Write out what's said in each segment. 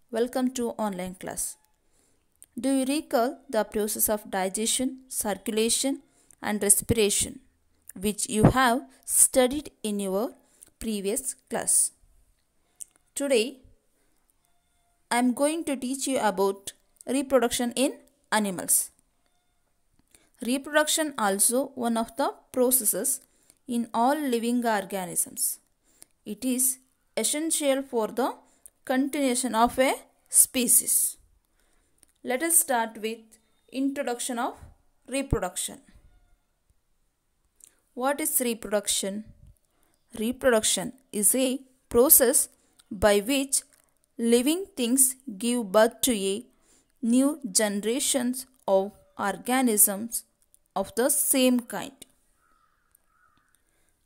Welcome to online class. Do you recall the process of digestion, circulation and respiration which you have studied in your previous class? Today I am going to teach you about reproduction in animals. Reproduction also one of the processes in all living organisms. It is essential for the continuation of a species. Let us start with introduction of reproduction. What is reproduction? Reproduction is a process by which living things give birth to a new generations of organisms of the same kind.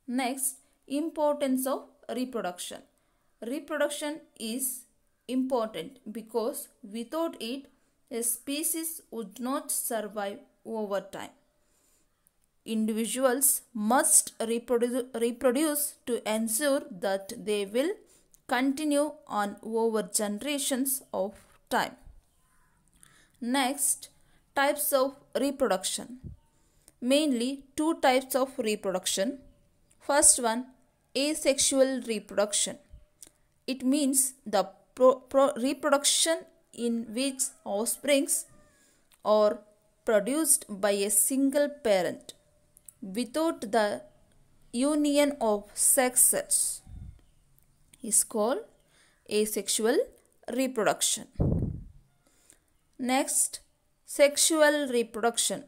Next, importance of reproduction. Reproduction is important because without it, a species would not survive over time. Individuals must reproduce to ensure that they will continue on over generations of time. Next, types of reproduction. Mainly two types of reproduction. First one, asexual reproduction. It means the reproduction in which offsprings are produced by a single parent without the union of sex cells is called asexual reproduction. Next, sexual reproduction.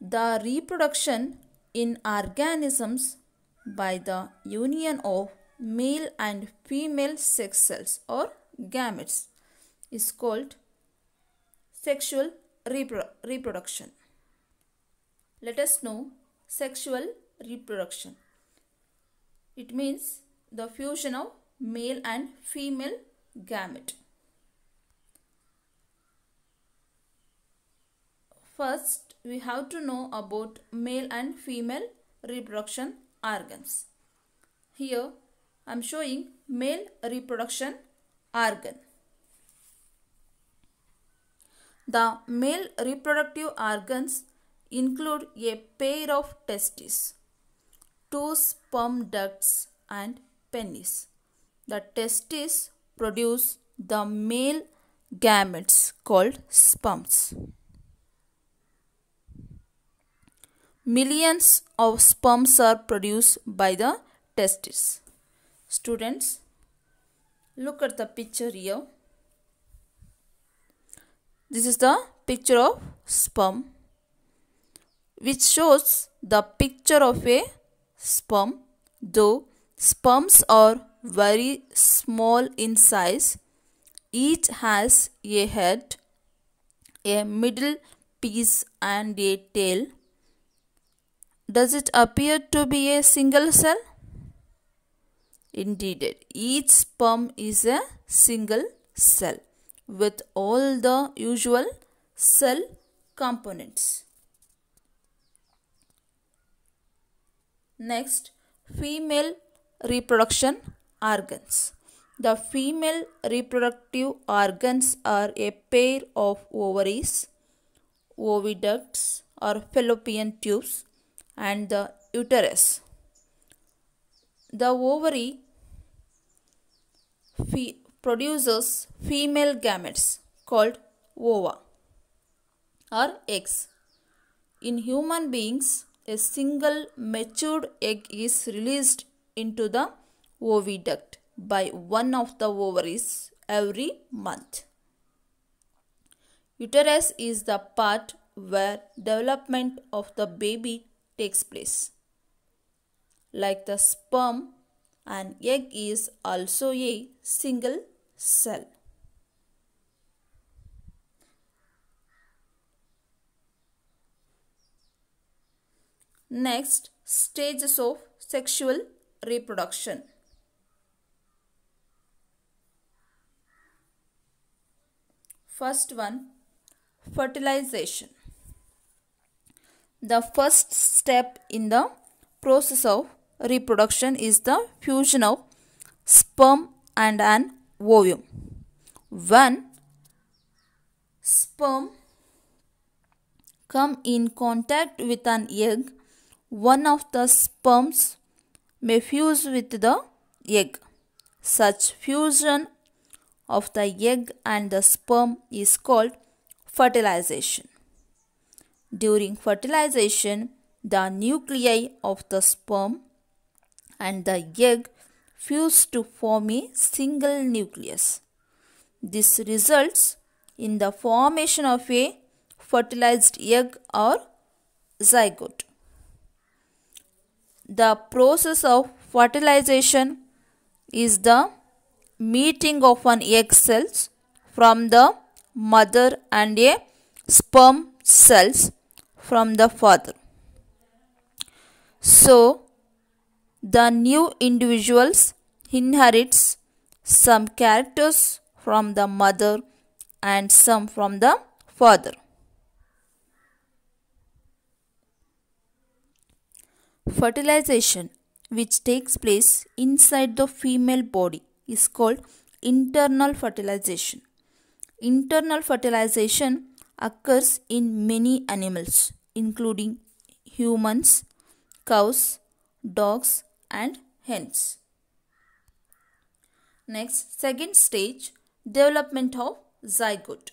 The reproduction in organisms by the union of male and female sex cells or gametes is called sexual reproduction. Let us know sexual reproduction. It means the fusion of male and female gamete. First, we have to know about male and female reproduction organs. Here, I am showing male reproduction organ. The male reproductive organs include a pair of testes, two sperm ducts and penis. The testes produce the male gametes called sperms. Millions of sperms are produced by the testes. Students, look at the picture here. This is the picture of sperm, which shows the picture of a sperm. Though sperms are very small in size, each has a head, a middle piece and a tail. Does it appear to be a single cell? Indeed, each sperm is a single cell with all the usual cell components. Next, female reproduction organs. The female reproductive organs are a pair of ovaries, oviducts or fallopian tubes, and the uterus. The ovary produces female gametes called ova or eggs. In human beings, a single matured egg is released into the oviduct by one of the ovaries every month. Uterus is the part where development of the baby takes place. Like the sperm, an egg is also a single cell. Next, stages of sexual reproduction. First one, fertilization. The first step in the process of reproduction is the fusion of sperm and an ovum. When sperm come in contact with an egg, one of the sperms may fuse with the egg. Such fusion of the egg and the sperm is called fertilization. During fertilization, the nuclei of the sperm and the egg fuse to form a single nucleus. This results in the formation of a fertilized egg or zygote. The process of fertilization is the meeting of an egg cells from the mother and a sperm cells from the father. So, the new individuals inherits some characters from the mother and some from the father. Fertilization, which takes place inside the female body, is called internal fertilization. Internal fertilization occurs in many animals, including humans, cows, dogs, and hens. Next, second stage, development of zygote.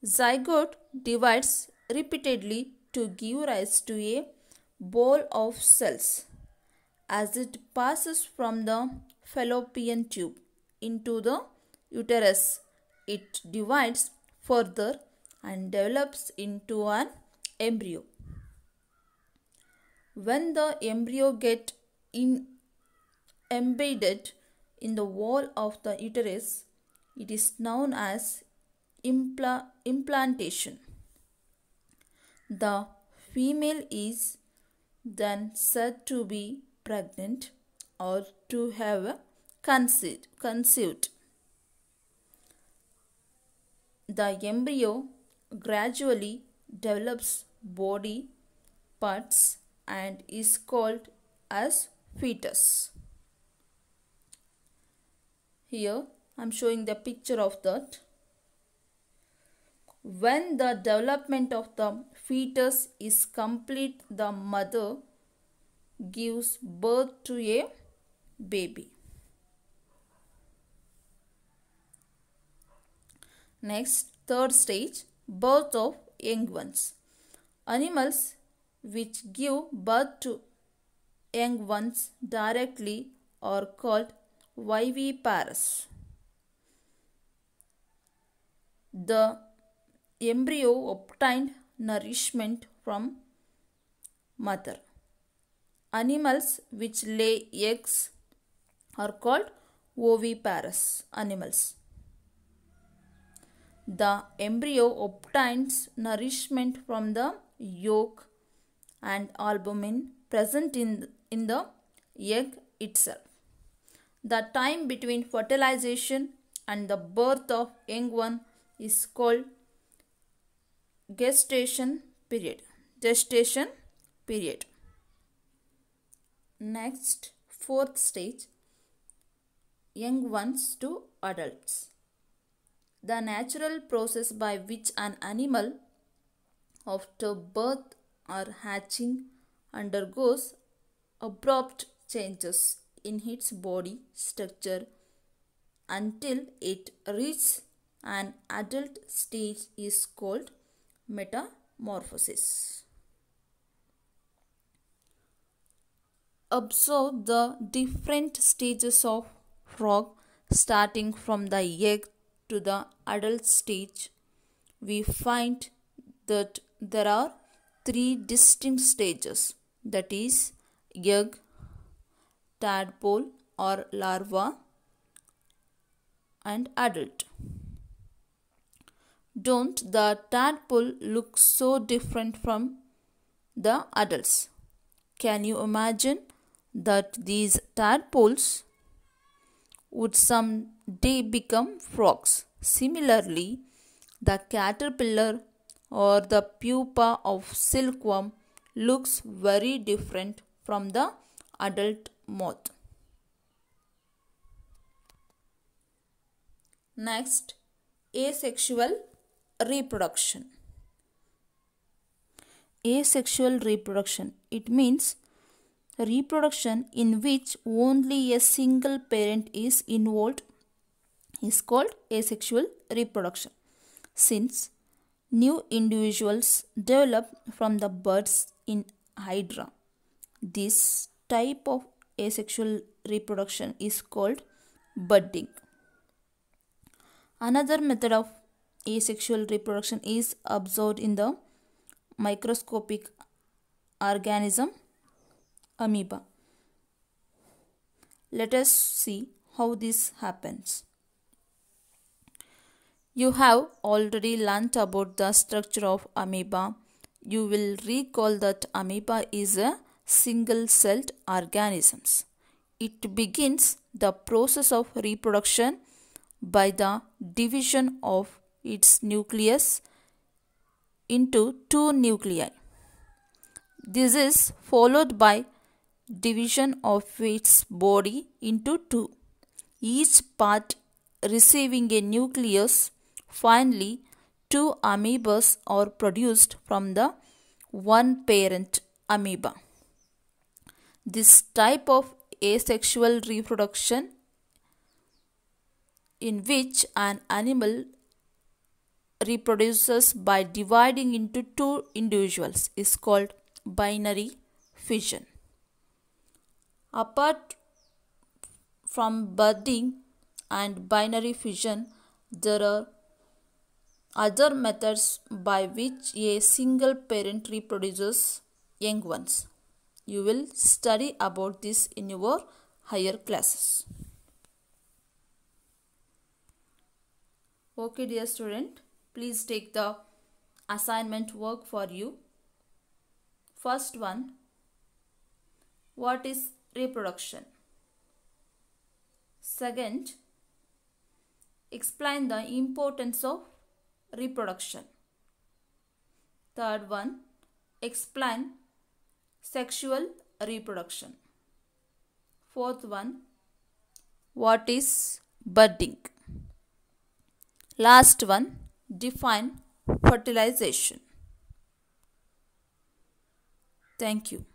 Zygote divides repeatedly to give rise to a ball of cells. As it passes from the fallopian tube into the uterus, it divides further and develops into an embryo. When the embryo gets embedded in the wall of the uterus, it is known as implantation. The female is then said to be pregnant or to have conceived. The embryo gradually develops body parts and is called as fetus. Here I am showing the picture of that. When the development of the fetus is complete, the mother gives birth to a baby. Next, third stage, birth of young ones. Animals which give birth to young ones directly are called viviparous. The embryo obtained nourishment from mother. Animals which lay eggs are called oviparous animals. The embryo obtains nourishment from the yolk and albumin present in the egg itself. The time between fertilization and the birth of young one is called gestation period. Next, fourth stage, young ones to adults. The natural process by which an animal after birth or hatching undergoes abrupt changes in its body structure until it reaches an adult stage is called metamorphosis. Observe the different stages of frog starting from the egg to the adult stage. We find that there are three distinct stages, that is egg, tadpole or larva and adult. Don't the tadpole look so different from the adults? Can you imagine that these tadpoles would someday become frogs? Similarly, the caterpillar or the pupa of silkworm looks very different from the adult moth. Next, Asexual reproduction. Asexual reproduction. It means reproduction in which only a single parent is involved is called asexual reproduction. Since new individuals develop from the buds in hydra, this type of asexual reproduction is called budding. Another method of asexual reproduction is observed in the microscopic organism amoeba. Let us see how this happens. You have already learnt about the structure of amoeba. You will recall that amoeba is a single-celled organism. It begins the process of reproduction by the division of its nucleus into two nuclei. This is followed by division of its body into two, each part receiving a nucleus. Finally, two amoebas are produced from the one parent amoeba. This type of asexual reproduction, in which an animal reproduces by dividing into two individuals, is called binary fission. Apart from budding and binary fission, there are other methods by which a single parent reproduces young ones. You will study about this in your higher classes. Okay, dear student, please take the assignment work for you. First one, what is reproduction? Second, explain the importance of reproduction. Third one, explain sexual reproduction. Fourth one, what is budding? Last one, define fertilization. Thank you.